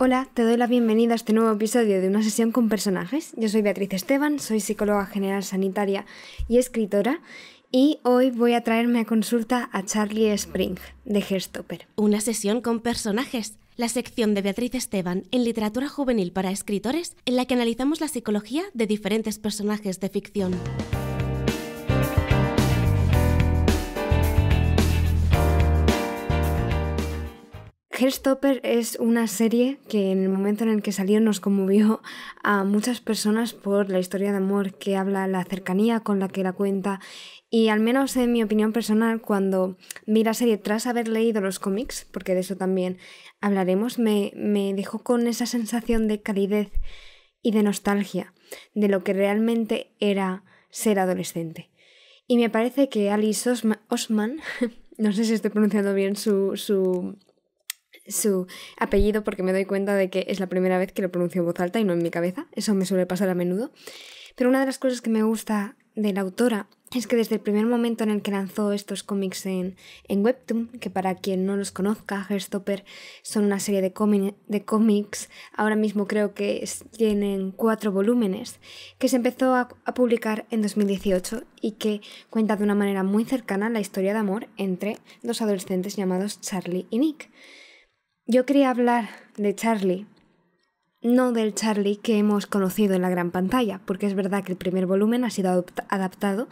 Hola, te doy la bienvenida a este nuevo episodio de Una sesión con personajes. Yo soy Beatriz Esteban, soy psicóloga general sanitaria y escritora, y hoy voy a traerme a consulta a Charlie Spring, de Heartstopper. Una sesión con personajes, la sección de Beatriz Esteban en literatura juvenil para escritores, en la que analizamos la psicología de diferentes personajes de ficción. Heartstopper es una serie que en el momento en el que salió nos conmovió a muchas personas por la historia de amor que habla, la cercanía con la que la cuenta, y al menos en mi opinión personal, cuando vi la serie tras haber leído los cómics, porque de eso también hablaremos, me dejó con esa sensación de calidez y de nostalgia de lo que realmente era ser adolescente. Y me parece que Alice Oseman, no sé si estoy pronunciando bien su apellido, porque me doy cuenta de que es la primera vez que lo pronuncio en voz alta y no en mi cabeza. Eso me suele pasar a menudo. Pero una de las cosas que me gusta de la autora es que desde el primer momento en el que lanzó estos cómics en Webtoon, que para quien no los conozca, Heartstopper son una serie de cómics, ahora mismo creo que tienen 4 volúmenes, que se empezó a publicar en 2018 y que cuenta de una manera muy cercana la historia de amor entre dos adolescentes llamados Charlie y Nick. Yo quería hablar de Charlie, no del Charlie que hemos conocido en la gran pantalla, porque es verdad que el primer volumen ha sido adaptado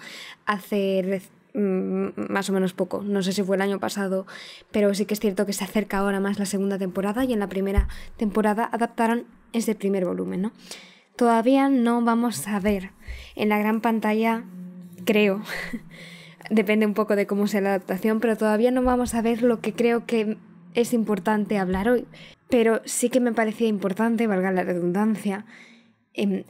hace más o menos poco, no sé si fue el año pasado, pero sí que es cierto que se acerca ahora más la segunda temporada, y en la primera temporada adaptaron ese primer volumen, ¿no? Todavía no vamos a ver en la gran pantalla, creo, depende un poco de cómo sea la adaptación, pero todavía no vamos a ver lo que creo que es importante hablar hoy, pero sí que me parecía importante, valga la redundancia,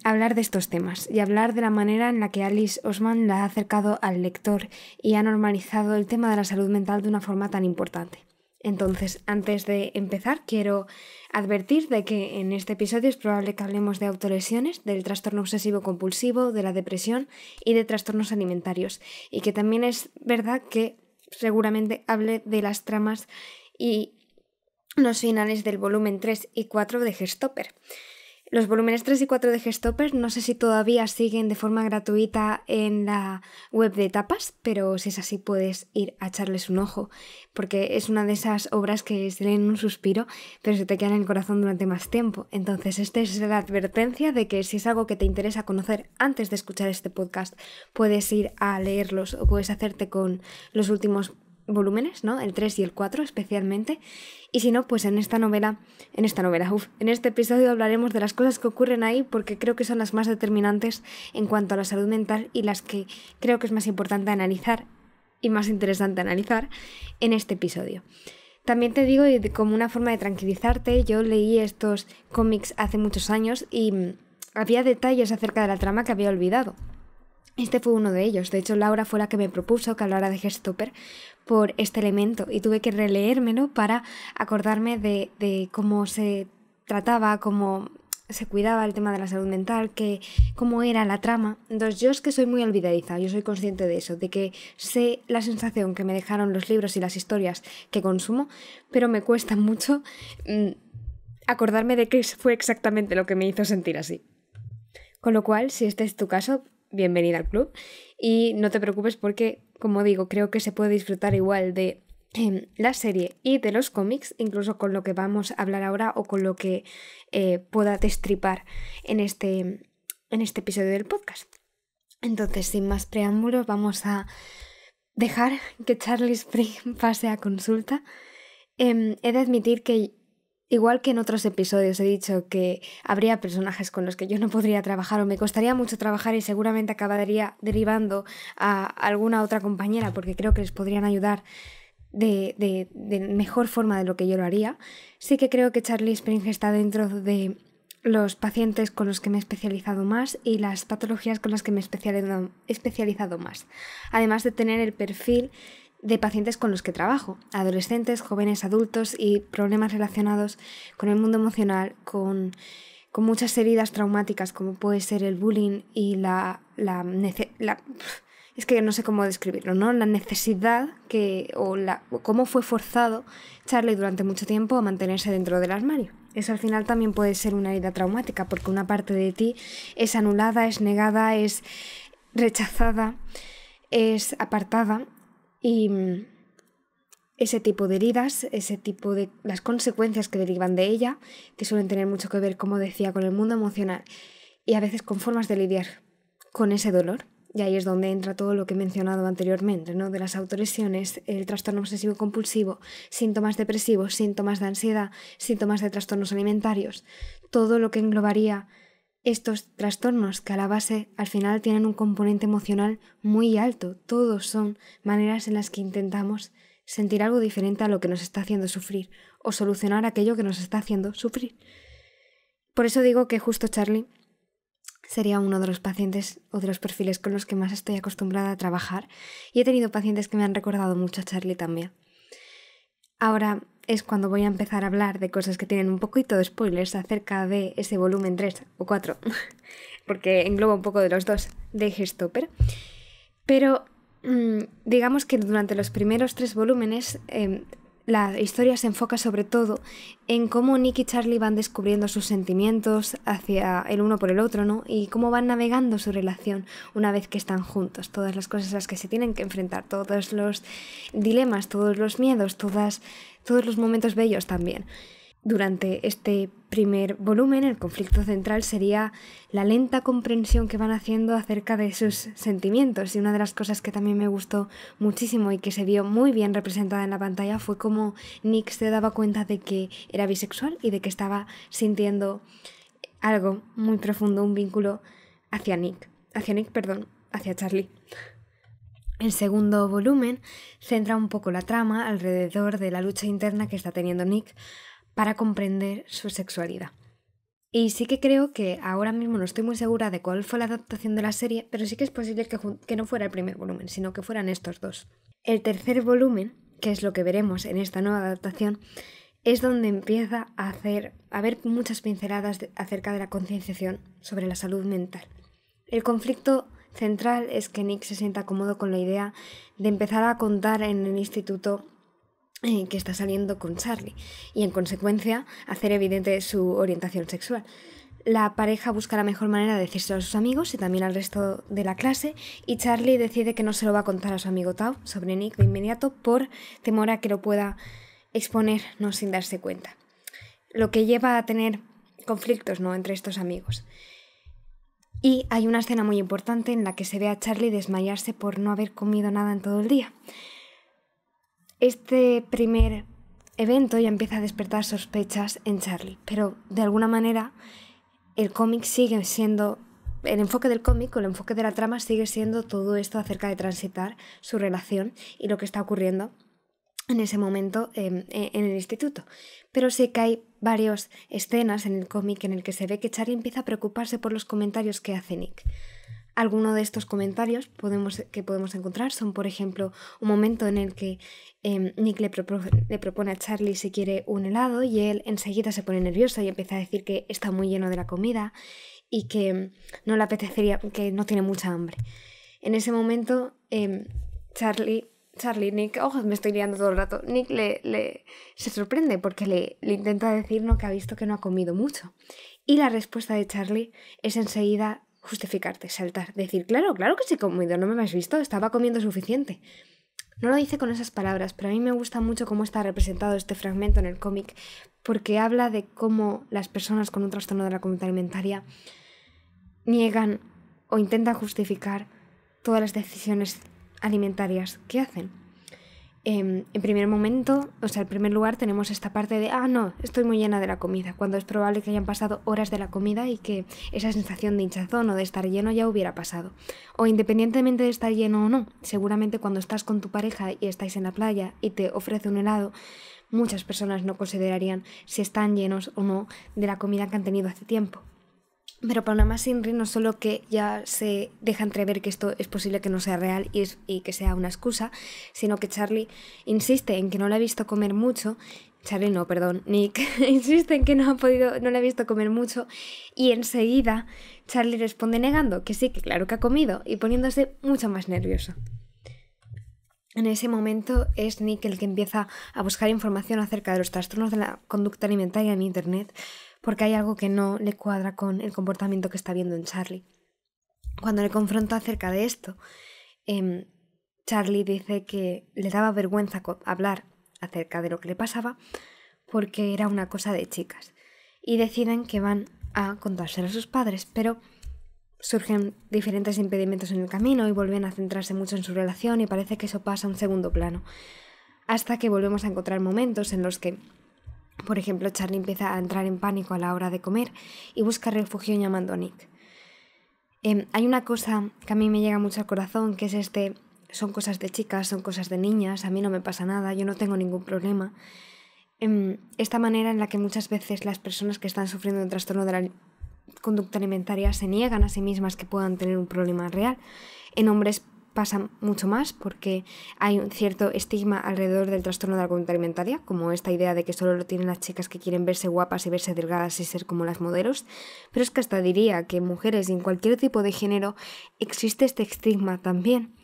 hablar de estos temas y hablar de la manera en la que Alice Oseman la ha acercado al lector y ha normalizado el tema de la salud mental de una forma tan importante. Entonces, antes de empezar, quiero advertir de que en este episodio es probable que hablemos de autolesiones, del trastorno obsesivo-compulsivo, de la depresión y de trastornos alimentarios, y que también es verdad que seguramente hable de las tramas y los finales del volumen 3 y 4 de Heartstopper. Los volúmenes 3 y 4 de Heartstopper no sé si todavía siguen de forma gratuita en la web de tapas, pero si es así puedes ir a echarles un ojo, porque es una de esas obras que se leen en un suspiro, pero se te queda en el corazón durante más tiempo. Entonces esta es la advertencia de que si es algo que te interesa conocer antes de escuchar este podcast, puedes ir a leerlos o puedes hacerte con los últimos volúmenes, ¿no? El 3 y el 4 especialmente. Y si no, pues en este episodio hablaremos de las cosas que ocurren ahí, porque creo que son las más determinantes en cuanto a la salud mental y las que creo que es más importante analizar y más interesante analizar en este episodio. También te digo, y como una forma de tranquilizarte, yo leí estos cómics hace muchos años y había detalles acerca de la trama que había olvidado. Este fue uno de ellos. De hecho, Laura fue la que me propuso que hablara de Heartstopper por este elemento, y tuve que releérmelo para acordarme de cómo se trataba, cómo se cuidaba el tema de la salud mental, cómo era la trama. Entonces, yo es que soy muy olvidadiza, yo soy consciente de eso, de que sé la sensación que me dejaron los libros y las historias que consumo, pero me cuesta mucho acordarme de qué fue exactamente lo que me hizo sentir así. Con lo cual, si este es tu caso, bienvenida al club, y no te preocupes porque, como digo, creo que se puede disfrutar igual de la serie y de los cómics, incluso con lo que vamos a hablar ahora o con lo que pueda destripar en este episodio del podcast. Entonces, sin más preámbulos, vamos a dejar que Charlie Spring pase a consulta. He de admitir que, igual que en otros episodios he dicho que habría personajes con los que yo no podría trabajar o me costaría mucho trabajar, y seguramente acabaría derivando a alguna otra compañera porque creo que les podrían ayudar de mejor forma de lo que yo lo haría. Sí que creo que Charlie Spring está dentro de los pacientes con los que me he especializado más y las patologías con las que me he especializado más, además de tener el perfil de pacientes con los que trabajo, adolescentes, jóvenes, adultos, y problemas relacionados con el mundo emocional, con muchas heridas traumáticas como puede ser el bullying y es que no sé cómo describirlo, ¿no? La necesidad o cómo fue forzado Charlie durante mucho tiempo a mantenerse dentro del armario. eso al final también puede ser una herida traumática, porque una parte de ti es anulada, es negada, es rechazada, es apartada, y ese tipo de heridas, las consecuencias que derivan de ella, que suelen tener mucho que ver, como decía, con el mundo emocional y a veces con formas de lidiar con ese dolor. Y ahí es donde entra todo lo que he mencionado anteriormente, ¿no? De las autolesiones, el trastorno obsesivo-compulsivo, síntomas depresivos, síntomas de ansiedad, síntomas de trastornos alimentarios, todo lo que englobaría estos trastornos que a la base al final tienen un componente emocional muy alto. Todos son maneras en las que intentamos sentir algo diferente a lo que nos está haciendo sufrir o solucionar aquello que nos está haciendo sufrir. Por eso digo que justo Charlie sería uno de los pacientes o de los perfiles con los que más estoy acostumbrada a trabajar, y he tenido pacientes que me han recordado mucho a Charlie también. Ahora es cuando voy a empezar a hablar de cosas que tienen un poquito de spoilers acerca de ese volumen 3 o 4, porque engloba un poco de los dos de Heartstopper. Pero digamos que durante los primeros 3 volúmenes la historia se enfoca sobre todo en cómo Nick y Charlie van descubriendo sus sentimientos hacia el uno por el otro, ¿no? Y cómo van navegando su relación una vez que están juntos, todas las cosas a las que se tienen que enfrentar, todos los dilemas, todos los miedos, todos los momentos bellos también. Durante este primer volumen, el conflicto central sería la lenta comprensión que van haciendo acerca de sus sentimientos, y una de las cosas que también me gustó muchísimo y que se vio muy bien representada en la pantalla fue cómo Nick se daba cuenta de que era bisexual y de que estaba sintiendo algo muy profundo, un vínculo hacia Charlie. El segundo volumen centra un poco la trama alrededor de la lucha interna que está teniendo Nick para comprender su sexualidad. Y sí que creo que ahora mismo no estoy muy segura de cuál fue la adaptación de la serie, pero sí que es posible que no fuera el primer volumen, sino que fueran estos dos. El tercer volumen, que es lo que veremos en esta nueva adaptación, es donde empieza a haber muchas pinceladas acerca de la concienciación sobre la salud mental. El conflicto central es que Nick se sienta cómodo con la idea de empezar a contar en el instituto que está saliendo con Charlie y, en consecuencia, hacer evidente su orientación sexual. La pareja busca la mejor manera de decírselo a sus amigos y también al resto de la clase, y Charlie decide que no se lo va a contar a su amigo Tao sobre Nick de inmediato por temor a que lo pueda exponer, no sin darse cuenta. Lo que lleva a tener conflictos, ¿no?, entre estos amigos. Y hay una escena muy importante en la que se ve a Charlie desmayarse por no haber comido nada en todo el día. Este primer evento ya empieza a despertar sospechas en Charlie, pero de alguna manera el cómic sigue siendo, el enfoque del cómic o el enfoque de la trama sigue siendo todo esto acerca de transitar su relación y lo que está ocurriendo en ese momento en el instituto. Pero sí que hay varias escenas en el cómic en el que se ve que Charlie empieza a preocuparse por los comentarios que hace Nick. Algunos de estos comentarios que podemos encontrar son, por ejemplo, un momento en el que Nick le propone a Charlie si quiere un helado, y él enseguida se pone nervioso y empieza a decir que está muy lleno de la comida y que no le apetecería, que no tiene mucha hambre. En ese momento Nick, me estoy liando todo el rato, Nick se sorprende porque le intenta decir, ¿no?, que ha visto que no ha comido mucho. Y la respuesta de Charlie es enseguida justificarte, saltar, decir, claro que sí he comido, no me has visto, estaba comiendo suficiente. No lo dice con esas palabras, pero a mí me gusta mucho cómo está representado este fragmento en el cómic, porque habla de cómo las personas con un trastorno de la conducta alimentaria niegan o intentan justificar todas las decisiones alimentarias que hacen. En primer momento, en primer lugar, tenemos esta parte de no, estoy muy llena de la comida, cuando es probable que hayan pasado horas de la comida y que esa sensación de hinchazón o de estar lleno ya hubiera pasado. O independientemente de estar lleno o no, seguramente cuando estás con tu pareja y estáis en la playa y te ofrece un helado, muchas personas no considerarían si están llenos o no de la comida que han tenido hace tiempo. Pero para Namaste Inri no solo que ya se deja entrever que esto es posible que no sea real y que sea una excusa, sino que Charlie insiste en que no le ha visto comer mucho. Nick insiste en que no le ha visto comer mucho, y enseguida Charlie responde negando que sí, que claro que ha comido, y poniéndose mucho más nervioso. En ese momento es Nick el que empieza a buscar información acerca de los trastornos de la conducta alimentaria en Internet, porque hay algo que no le cuadra con el comportamiento que está viendo en Charlie. Cuando le confronta acerca de esto, Charlie dice que le daba vergüenza hablar acerca de lo que le pasaba porque era una cosa de chicas, y deciden que van a contárselo a sus padres, pero surgen diferentes impedimentos en el camino y vuelven a centrarse mucho en su relación y parece que eso pasa a un segundo plano, hasta que volvemos a encontrar momentos en los que, por ejemplo, Charlie empieza a entrar en pánico a la hora de comer y busca refugio llamando a Nick. Hay una cosa que a mí me llega mucho al corazón, que es son cosas de chicas, son cosas de niñas, a mí no me pasa nada, yo no tengo ningún problema. Esta manera en la que muchas veces las personas que están sufriendo un trastorno de la conducta alimentaria se niegan a sí mismas que puedan tener un problema real. En hombres pasa mucho más porque hay un cierto estigma alrededor del trastorno de la conducta alimentaria, como esta idea de que solo lo tienen las chicas que quieren verse guapas y verse delgadas y ser como las modelos, pero es que hasta diría que en mujeres y en cualquier tipo de género existe este estigma también.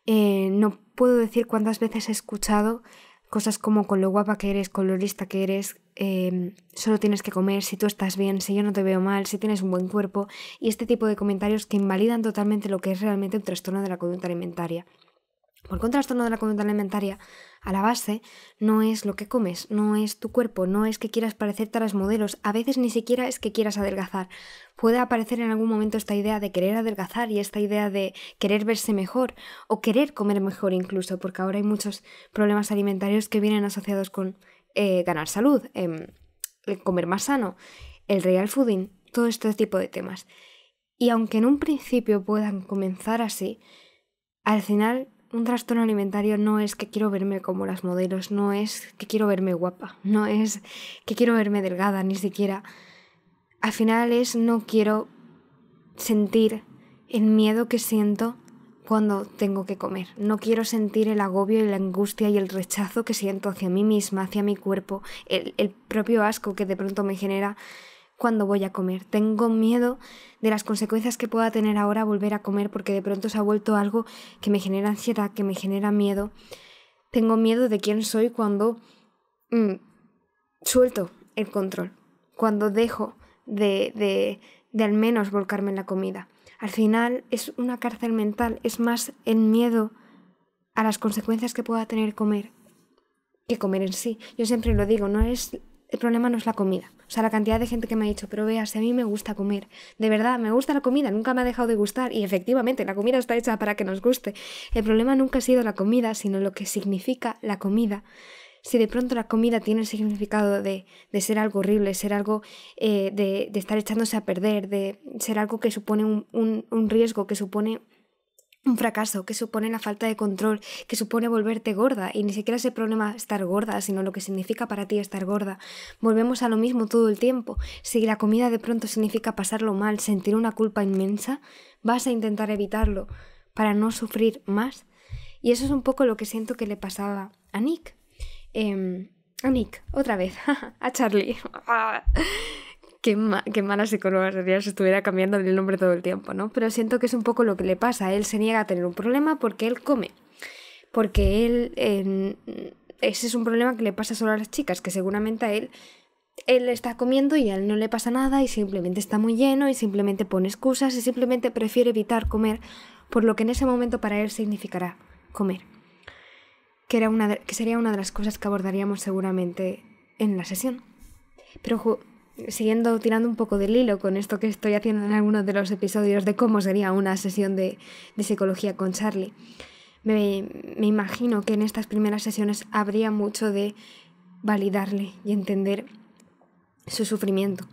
No puedo decir cuántas veces he escuchado cosas como: con lo guapa que eres, con lo lista que eres, solo tienes que comer, si tú estás bien, si yo no te veo mal, si tienes un buen cuerpo, y este tipo de comentarios que invalidan totalmente lo que es realmente un trastorno de la conducta alimentaria. Porque un trastorno de la conducta alimentaria, a la base, no es lo que comes, no es tu cuerpo, no es que quieras parecerte a las modelos, a veces ni siquiera es que quieras adelgazar. Puede aparecer en algún momento esta idea de querer adelgazar y esta idea de querer verse mejor o querer comer mejor incluso, porque ahora hay muchos problemas alimentarios que vienen asociados con ganar salud, comer más sano, el real fooding, todo este tipo de temas. Y aunque en un principio puedan comenzar así, al final un trastorno alimentario no es que quiero verme como las modelos, no es que quiero verme guapa, no es que quiero verme delgada, ni siquiera. Al final es no quiero sentir el miedo que siento cuando tengo que comer. No quiero sentir el agobio y la angustia y el rechazo que siento hacia mí misma, hacia mi cuerpo, el propio asco que de pronto me genera cuando voy a comer. Tengo miedo de las consecuencias que pueda tener ahora volver a comer, porque de pronto se ha vuelto algo que me genera ansiedad, que me genera miedo. Tengo miedo de quién soy cuando suelto el control, cuando dejo de al menos volcarme en la comida. Al final es una cárcel mental, es más el miedo a las consecuencias que pueda tener comer que comer en sí. Yo siempre lo digo, el problema no es la comida. O sea, la cantidad de gente que me ha dicho: pero vea, si a mí me gusta comer, de verdad, me gusta la comida, nunca me ha dejado de gustar. Y efectivamente, la comida está hecha para que nos guste. El problema nunca ha sido la comida, sino lo que significa la comida. Si de pronto la comida tiene el significado de ser algo horrible, ser algo de estar echándose a perder, de ser algo que supone un riesgo, que supone un fracaso, que supone la falta de control, que supone volverte gorda, y ni siquiera es el problema estar gorda, sino lo que significa para ti estar gorda. Volvemos a lo mismo todo el tiempo. Si la comida de pronto significa pasarlo mal, sentir una culpa inmensa, vas a intentar evitarlo para no sufrir más. Y eso es un poco lo que siento que le pasaba a Nick. A Nick, otra vez, a Charlie. Qué mala psicóloga sería si estuviera cambiando el nombre todo el tiempo, ¿no? Pero siento que es un poco lo que le pasa. Él se niega a tener un problema porque él come. Porque ese es un problema que le pasa solo a las chicas, que seguramente a él está comiendo y a él no le pasa nada y simplemente está muy lleno y simplemente pone excusas y simplemente prefiere evitar comer por lo que en ese momento para él significará comer. Que sería una de las cosas que abordaríamos seguramente en la sesión. Pero tirando un poco del hilo con esto que estoy haciendo en algunos de los episodios de cómo sería una sesión de psicología con Charlie, me imagino que en estas primeras sesiones habría mucho de validarle y entender su sufrimiento,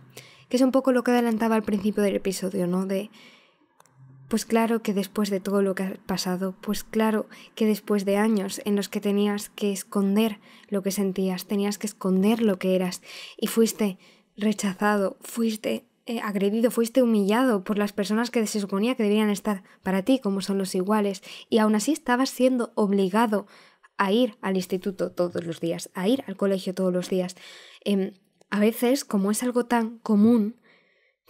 que es un poco lo que adelantaba al principio del episodio, ¿no? Pues claro que después de todo lo que ha pasado, pues claro que después de años en los que tenías que esconder lo que sentías, tenías que esconder lo que eras y fuiste rechazado, fuiste agredido, fuiste humillado por las personas que se suponía que deberían estar para ti, como son los iguales, y aún así estabas siendo obligado a ir al instituto todos los días, a ir al colegio todos los días. A veces, como es algo tan común,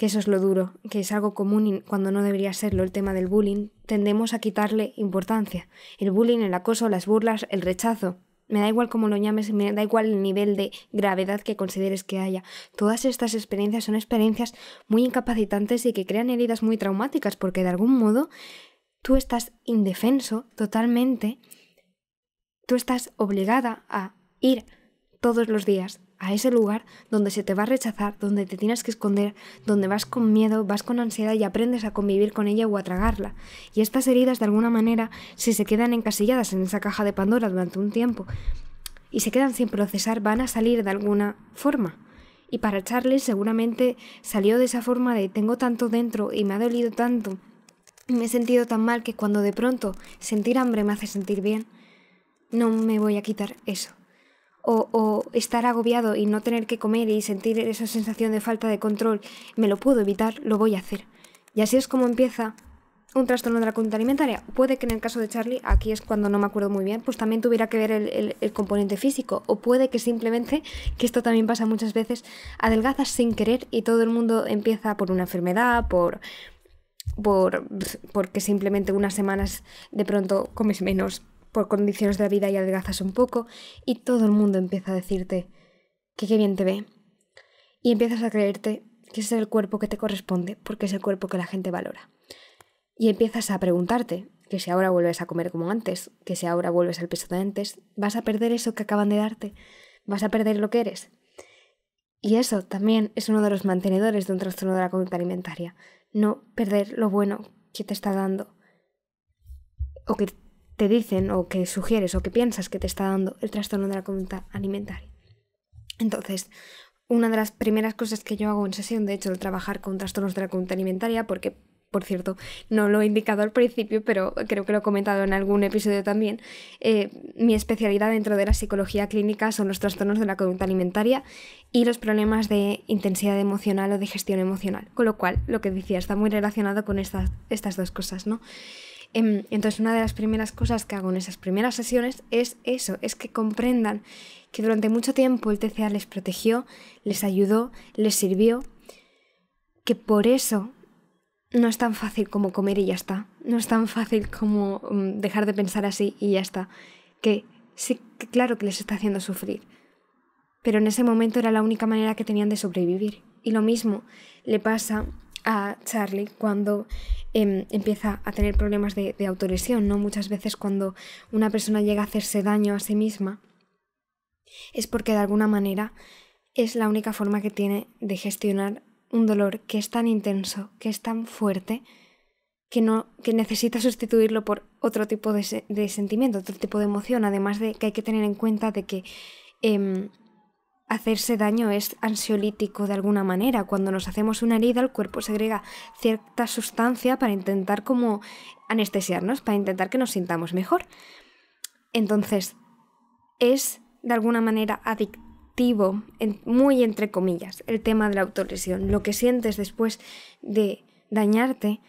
que eso es lo duro, que es algo común y cuando no debería serlo, el tema del bullying, tendemos a quitarle importancia. El bullying, el acoso, las burlas, el rechazo. Me da igual cómo lo llames, me da igual el nivel de gravedad que consideres que haya. Todas estas experiencias son experiencias muy incapacitantes y que crean heridas muy traumáticas porque de algún modo tú estás indefenso totalmente, tú estás obligada a ir todos los días a ese lugar donde se te va a rechazar, donde te tienes que esconder, donde vas con miedo, vas con ansiedad y aprendes a convivir con ella o a tragarla. Y estas heridas, de alguna manera, si se quedan encasilladas en esa caja de Pandora durante un tiempo y se quedan sin procesar, van a salir de alguna forma. Y para Charlie seguramente salió de esa forma de tengo tanto dentro y me ha dolido tanto y me he sentido tan mal que cuando de pronto sentir hambre me hace sentir bien, no me voy a quitar eso. O estar agobiado y no tener que comer y sentir esa sensación de falta de control, me lo puedo evitar, lo voy a hacer. Y así es como empieza un trastorno de la conducta alimentaria. Puede que en el caso de Charlie, aquí es cuando no me acuerdo muy bien, pues también tuviera que ver el componente físico. O puede que simplemente, que esto también pasa muchas veces, adelgazas sin querer y todo el mundo empieza por una enfermedad, porque simplemente unas semanas de pronto comes menos por condiciones de la vida y adelgazas un poco y todo el mundo empieza a decirte que qué bien te ve y empiezas a creerte que ese es el cuerpo que te corresponde porque es el cuerpo que la gente valora y empiezas a preguntarte que si ahora vuelves a comer como antes, que si ahora vuelves al peso de antes, vas a perder eso que acaban de darte, vas a perder lo que eres. Y eso también es uno de los mantenedores de un trastorno de la conducta alimentaria, no perder lo bueno que te está dando o que te dicen o que sugieres o que piensas que te está dando el trastorno de la conducta alimentaria. Entonces, una de las primeras cosas que yo hago en sesión, de hecho, el trabajar con trastornos de la conducta alimentaria, porque, por cierto, no lo he indicado al principio, pero creo que lo he comentado en algún episodio también, mi especialidad dentro de la psicología clínica son los trastornos de la conducta alimentaria y los problemas de intensidad emocional o de gestión emocional. Con lo cual, lo que decía, está muy relacionado con estas dos cosas, ¿no? Entonces una de las primeras cosas que hago en esas primeras sesiones es eso, es que comprendan que durante mucho tiempo el TCA les protegió, les ayudó, les sirvió, que por eso no es tan fácil como comer y ya está, no es tan fácil como dejar de pensar así y ya está, que sí, que claro que les está haciendo sufrir, pero en ese momento era la única manera que tenían de sobrevivir. Y lo mismo le pasa a Charlie cuando empieza a tener problemas de autolesión, ¿no? Muchas veces cuando una persona llega a hacerse daño a sí misma es porque de alguna manera es la única forma que tiene de gestionar un dolor que es tan intenso, que es tan fuerte, que necesita sustituirlo por otro tipo de sentimiento, otro tipo de emoción, además de que hay que tener en cuenta de que hacerse daño es ansiolítico de alguna manera. Cuando nos hacemos una herida, el cuerpo segrega cierta sustancia para intentar como anestesiarnos, para intentar que nos sintamos mejor. Entonces, es de alguna manera adictivo, muy entre comillas, el tema de la autolesión. Lo que sientes después de dañarte,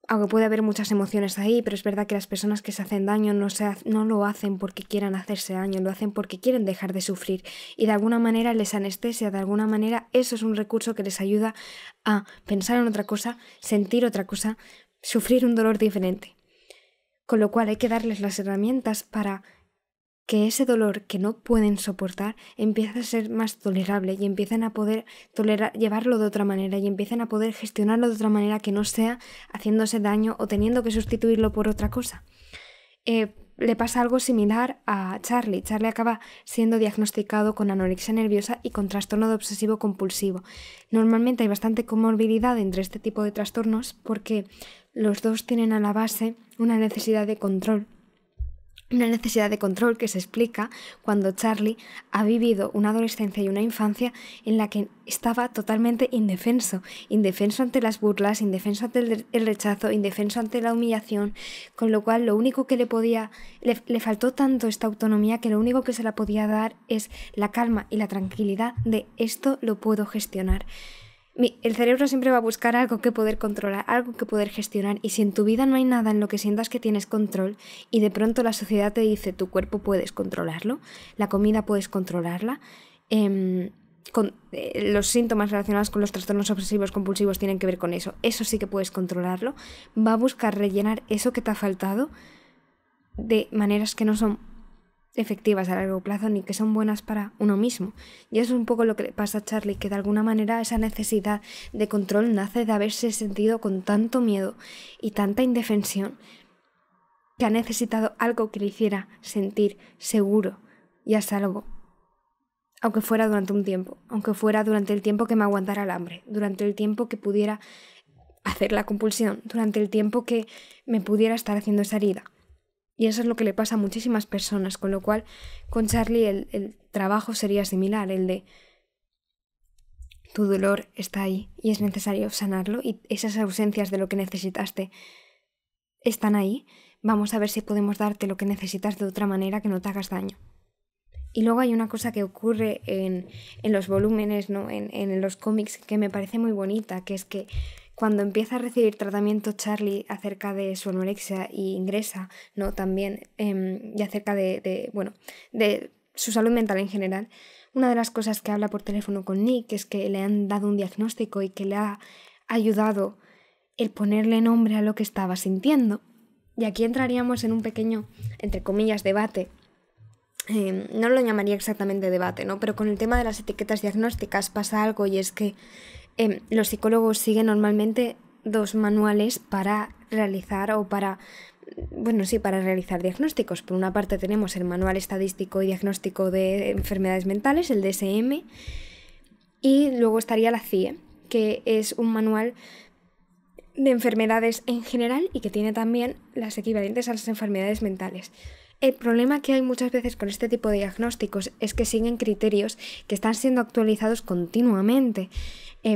aunque puede haber muchas emociones ahí, pero es verdad que las personas que se hacen daño no lo hacen porque quieran hacerse daño, lo hacen porque quieren dejar de sufrir y de alguna manera les anestesia, de alguna manera eso es un recurso que les ayuda a pensar en otra cosa, sentir otra cosa, sufrir un dolor diferente. Con lo cual hay que darles las herramientas para que ese dolor que no pueden soportar empiece a ser más tolerable y empiecen a poder llevarlo de otra manera y empiecen a poder gestionarlo de otra manera que no sea haciéndose daño o teniendo que sustituirlo por otra cosa. Le pasa algo similar a Charlie. Charlie acaba siendo diagnosticado con anorexia nerviosa y con trastorno de obsesivo compulsivo. Normalmente hay bastante comorbilidad entre este tipo de trastornos porque los dos tienen a la base una necesidad de control. Una necesidad de control que se explica cuando Charlie ha vivido una adolescencia y una infancia en la que estaba totalmente indefenso ante las burlas, indefenso ante el rechazo, indefenso ante la humillación, con lo cual lo único que le faltó tanto esta autonomía que lo único que se la podía dar es la calma y la tranquilidad de esto lo puedo gestionar. El cerebro siempre va a buscar algo que poder controlar, algo que poder gestionar, y si en tu vida no hay nada en lo que sientas que tienes control y de pronto la sociedad te dice tu cuerpo puedes controlarlo, la comida puedes controlarla, los síntomas relacionados con los trastornos obsesivos compulsivos tienen que ver con eso. Eso sí que puedes controlarlo. Va a buscar rellenar eso que te ha faltado de maneras que no son efectivas a largo plazo ni que son buenas para uno mismo. Y eso es un poco lo que le pasa a Charlie, que de alguna manera esa necesidad de control nace de haberse sentido con tanto miedo y tanta indefensión que ha necesitado algo que le hiciera sentir seguro y a salvo. Aunque fuera durante un tiempo, aunque fuera durante el tiempo que me aguantara el hambre, durante el tiempo que pudiera hacer la compulsión, durante el tiempo que me pudiera estar haciendo esa herida. Y eso es lo que le pasa a muchísimas personas, con lo cual con Charlie el trabajo sería similar, el de tu dolor está ahí y es necesario sanarlo y esas ausencias de lo que necesitaste están ahí. Vamos a ver si podemos darte lo que necesitas de otra manera que no te hagas daño. Y luego hay una cosa que ocurre en los volúmenes, ¿no? en los cómics, que me parece muy bonita, que es que cuando empieza a recibir tratamiento Charlie acerca de su anorexia y ingresa, ¿no? También y acerca de su salud mental en general, una de las cosas que habla por teléfono con Nick es que le han dado un diagnóstico y que le ha ayudado el ponerle nombre a lo que estaba sintiendo. Y aquí entraríamos en un pequeño, entre comillas, debate. No lo llamaría exactamente debate, ¿no? Pero con el tema de las etiquetas diagnósticas pasa algo, y es que los psicólogos siguen normalmente 2 manuales para realizar para realizar diagnósticos. Por una parte tenemos el Manual Estadístico y Diagnóstico de Enfermedades Mentales, el DSM, y luego estaría la CIE, que es un manual de enfermedades en general y que tiene también las equivalentes a las enfermedades mentales. El problema que hay muchas veces con este tipo de diagnósticos es que siguen criterios que están siendo actualizados continuamente.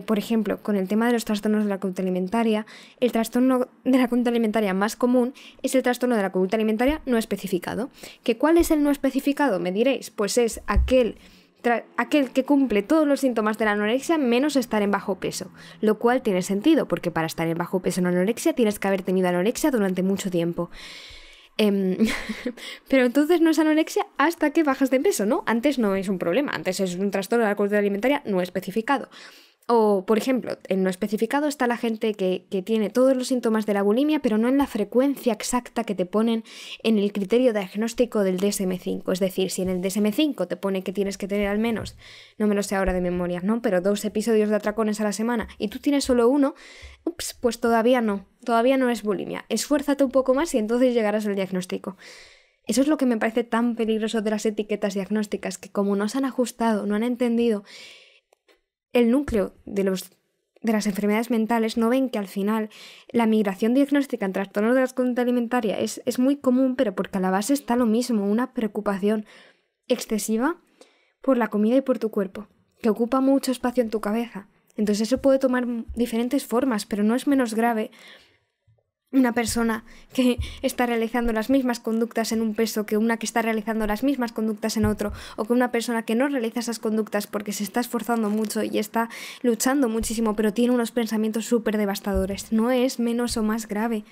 Por ejemplo, con el tema de los trastornos de la conducta alimentaria, el trastorno de la conducta alimentaria más común es el trastorno de la conducta alimentaria no especificado. ¿Cuál es el no especificado? Me diréis, pues es aquel que cumple todos los síntomas de la anorexia menos estar en bajo peso, lo cual tiene sentido, porque para estar en bajo peso en anorexia tienes que haber tenido anorexia durante mucho tiempo. Pero entonces no es anorexia hasta que bajas de peso, ¿no? Antes no es un problema, antes es un trastorno de la conducta alimentaria no especificado. O, por ejemplo, en no especificado está la gente que tiene todos los síntomas de la bulimia, pero no en la frecuencia exacta que te ponen en el criterio diagnóstico del DSM-5. Es decir, si en el DSM-5 te pone que tienes que tener al menos, no me lo sé ahora de memoria, ¿no? Pero 2 episodios de atracones a la semana y tú tienes solo 1, pues todavía no es bulimia. Esfuérzate un poco más y entonces llegarás al diagnóstico. Eso es lo que me parece tan peligroso de las etiquetas diagnósticas, que como no se han ajustado, no han entendido el núcleo de las enfermedades mentales, no ven que al final la migración diagnóstica en trastornos de la conducta alimentaria es muy común, pero porque a la base está lo mismo, una preocupación excesiva por la comida y por tu cuerpo, que ocupa mucho espacio en tu cabeza. Entonces eso puede tomar diferentes formas, pero no es menos grave una persona que está realizando las mismas conductas en un peso que una que está realizando las mismas conductas en otro, o que una persona que no realiza esas conductas porque se está esforzando mucho y está luchando muchísimo, pero tiene unos pensamientos súper devastadores. No es menos o más grave.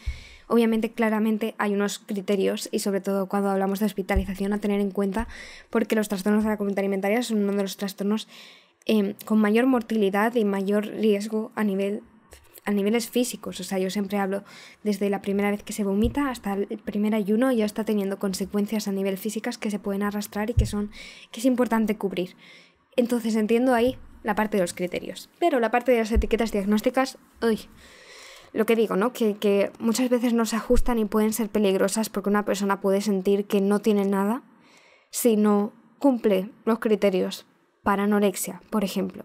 Obviamente, claramente hay unos criterios, y sobre todo cuando hablamos de hospitalización, a tener en cuenta, porque los trastornos de la conducta alimentaria son uno de los trastornos con mayor mortalidad y mayor riesgo a niveles físicos. O sea, yo siempre hablo desde la primera vez que se vomita hasta el primer ayuno, ya está teniendo consecuencias a nivel físicas que se pueden arrastrar y que es importante cubrir. Entonces entiendo ahí la parte de los criterios. Pero la parte de las etiquetas diagnósticas, lo que digo, ¿no? Que muchas veces no se ajustan y pueden ser peligrosas, porque una persona puede sentir que no tiene nada si no cumple los criterios para anorexia, por ejemplo.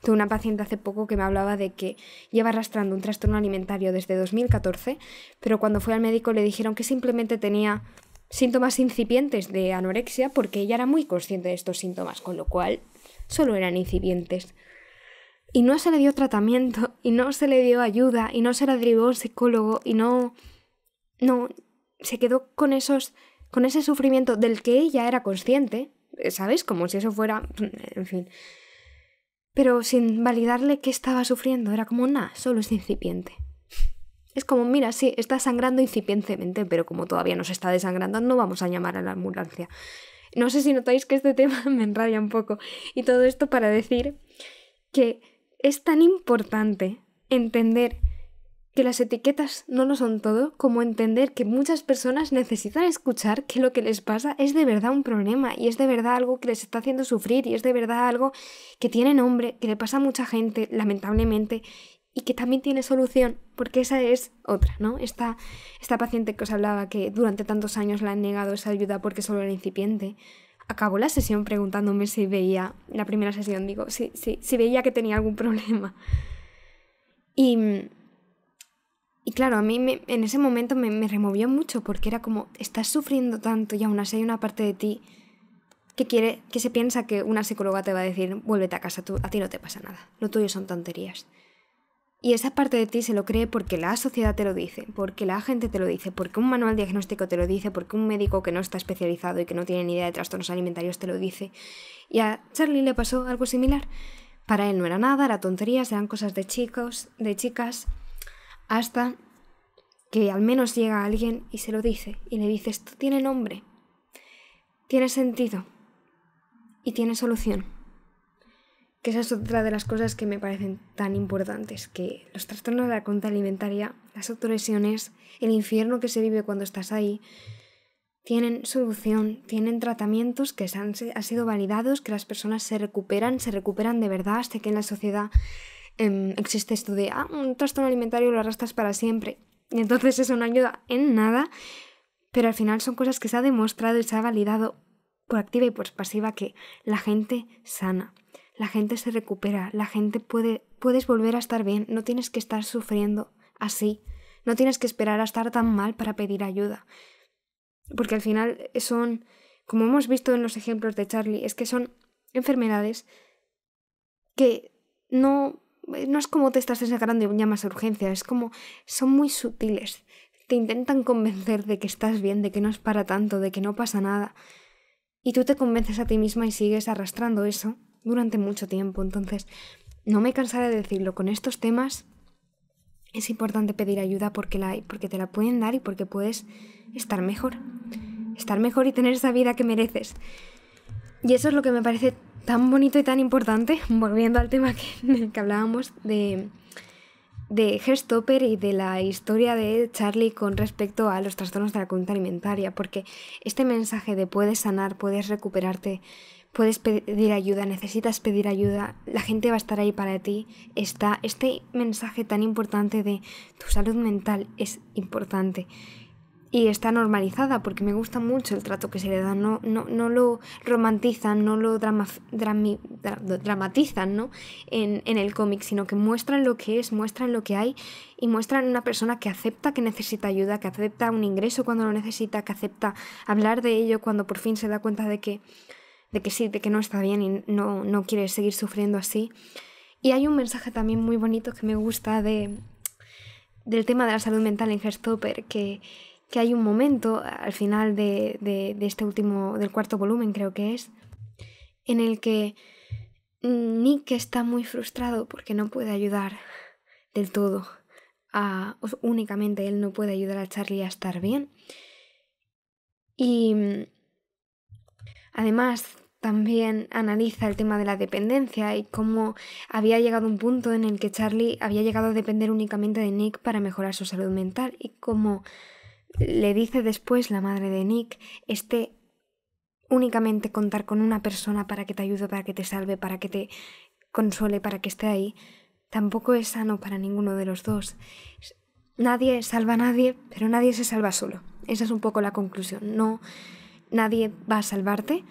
Tuve una paciente hace poco que me hablaba de que lleva arrastrando un trastorno alimentario desde 2014, pero cuando fue al médico le dijeron que simplemente tenía síntomas incipientes de anorexia, porque ella era muy consciente de estos síntomas, con lo cual solo eran incipientes. Y no se le dio tratamiento, y no se le dio ayuda, y no se la derivó a un psicólogo, y no se quedó con ese sufrimiento del que ella era consciente, ¿sabes? Como si eso fuera... En fin... Pero sin validarle qué estaba sufriendo, era como, solo es incipiente. Es como, mira, sí, está sangrando incipientemente, pero como todavía no se está desangrando, no vamos a llamar a la ambulancia. No sé si notáis que este tema me enrabia un poco. Y todo esto para decir que es tan importante entender que las etiquetas no lo son todo, como entender que muchas personas necesitan escuchar que lo que les pasa es de verdad un problema y es de verdad algo que les está haciendo sufrir y es de verdad algo que tiene nombre, que le pasa a mucha gente, lamentablemente, y que también tiene solución, porque esa es otra, ¿no? Esta paciente que os hablaba, que durante tantos años le han negado esa ayuda porque solo era incipiente, acabó la sesión preguntándome si veía, la primera sesión, digo, si veía que tenía algún problema. Y claro, a mí en ese momento me removió mucho, porque era como, estás sufriendo tanto y aún así hay una parte de ti que se piensa que una psicóloga te va a decir, vuélvete a casa, a ti no te pasa nada, lo tuyo son tonterías. Y esa parte de ti se lo cree porque la sociedad te lo dice, porque la gente te lo dice, porque un manual diagnóstico te lo dice, porque un médico que no está especializado y que no tiene ni idea de trastornos alimentarios te lo dice. Y a Charlie le pasó algo similar. Para él no era nada, era tonterías, eran cosas de chicos, de chicas, hasta que al menos llega alguien y se lo dice, y le dice, esto tiene nombre, tiene sentido y tiene solución. Que esa es otra de las cosas que me parecen tan importantes, que los trastornos de la conducta alimentaria, las autolesiones, el infierno que se vive cuando estás ahí, tienen solución, tienen tratamientos que han sido validados, que las personas se recuperan de verdad, hasta que en la sociedad existe esto de un trastorno alimentario lo arrastras para siempre, y entonces eso no ayuda en nada, pero al final son cosas que se ha demostrado y se ha validado por activa y por pasiva que la gente sana. La gente se recupera, la gente puedes volver a estar bien, no tienes que estar sufriendo así, no tienes que esperar a estar tan mal para pedir ayuda. Porque al final son, como hemos visto en los ejemplos de Charlie, es que son enfermedades que no es como te estás sangrando y llamas a urgencia, es como, son muy sutiles, te intentan convencer de que estás bien, de que no es para tanto, de que no pasa nada, y tú te convences a ti misma y sigues arrastrando eso durante mucho tiempo. Entonces, no me cansaré de decirlo, con estos temas es importante pedir ayuda porque te la pueden dar y porque puedes estar mejor y tener esa vida que mereces. Y eso es lo que me parece tan bonito y tan importante, volviendo al tema en el que hablábamos de Heartstopper y de la historia de Charlie con respecto a los trastornos de la conducta alimentaria, porque este mensaje de puedes sanar, puedes recuperarte, puedes pedir ayuda, necesitas pedir ayuda, la gente va a estar ahí para ti, este mensaje tan importante de tu salud mental es importante. Y está normalizada porque me gusta mucho el trato que se le da, no lo romantizan, no lo dramatizan, ¿no? en el cómic, sino que muestran lo que es, muestran lo que hay y muestran una persona que acepta que necesita ayuda, que acepta un ingreso cuando lo necesita, que acepta hablar de ello cuando por fin se da cuenta de que no está bien y no quiere seguir sufriendo así. Y hay un mensaje también muy bonito que me gusta del tema de la salud mental en Heartstopper, que hay un momento al final de este último, del cuarto volumen creo que es, en el que Nick está muy frustrado porque no puede ayudar del todo únicamente él no puede ayudar a Charlie a estar bien. Y además también analiza el tema de la dependencia y cómo había llegado un punto en el que Charlie había llegado a depender únicamente de Nick para mejorar su salud mental, y cómo le dice después la madre de Nick, únicamente contar con una persona para que te ayude, para que te salve, para que te consuele, para que esté ahí, tampoco es sano para ninguno de los dos. Nadie salva a nadie, pero nadie se salva solo. Esa es un poco la conclusión. Nadie va a salvarte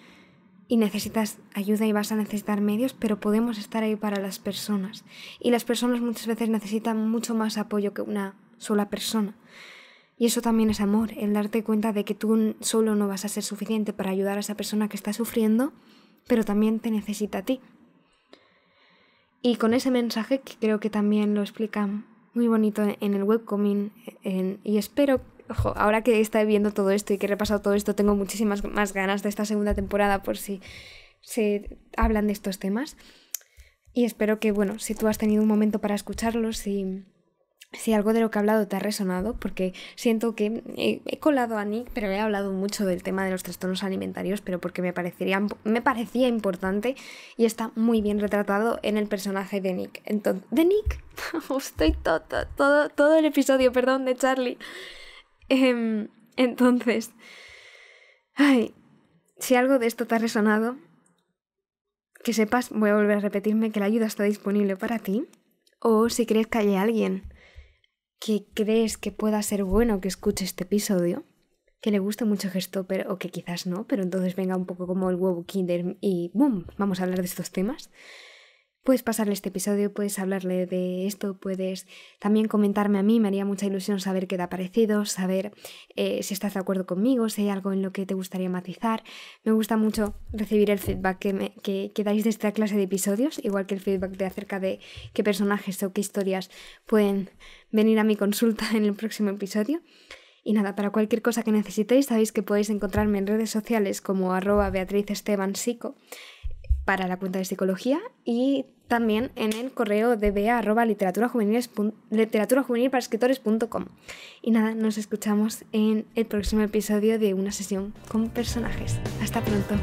y necesitas ayuda y vas a necesitar medios, pero podemos estar ahí para las personas. Y las personas muchas veces necesitan mucho más apoyo que una sola persona. Y eso también es amor, el darte cuenta de que tú solo no vas a ser suficiente para ayudar a esa persona que está sufriendo, pero también te necesita a ti. Y con ese mensaje, que creo que también lo explica muy bonito en el webcomic, y espero, ahora que estoy viendo todo esto y que he repasado todo esto, tengo muchísimas más ganas de esta segunda temporada por si se hablan de estos temas. Y espero que, si tú has tenido un momento para escucharlos, si algo de lo que he hablado te ha resonado, porque siento que he colado a Nick, pero he hablado mucho del tema de los trastornos alimentarios, pero porque me parecía importante y está muy bien retratado en el personaje de Nick. Entonces, ¿de Nick? Estoy todo el episodio, perdón, de Charlie. Entonces, si algo de esto te ha resonado, que sepas, voy a volver a repetirme, que la ayuda está disponible para ti, o si crees que hay alguien que crees que pueda ser bueno que escuche este episodio, que le guste mucho Gestopper o que quizás no, pero entonces venga un poco como el huevo Kinder y ¡boom! Vamos a hablar de estos temas. Puedes pasarle este episodio, puedes hablarle de esto, puedes también comentarme a mí, me haría mucha ilusión saber qué te ha parecido, saber si estás de acuerdo conmigo, si hay algo en lo que te gustaría matizar. Me gusta mucho recibir el feedback que dais de esta clase de episodios, igual que el feedback de acerca de qué personajes o qué historias pueden venir a mi consulta en el próximo episodio. Y nada, para cualquier cosa que necesitéis, sabéis que podéis encontrarme en redes sociales como @BeatrizEstebanPsico para la cuenta de psicología y también en el correo de bea@literaturajuvenilparaescritores.com. Y nada, nos escuchamos en el próximo episodio de Una sesión con personajes. Hasta pronto.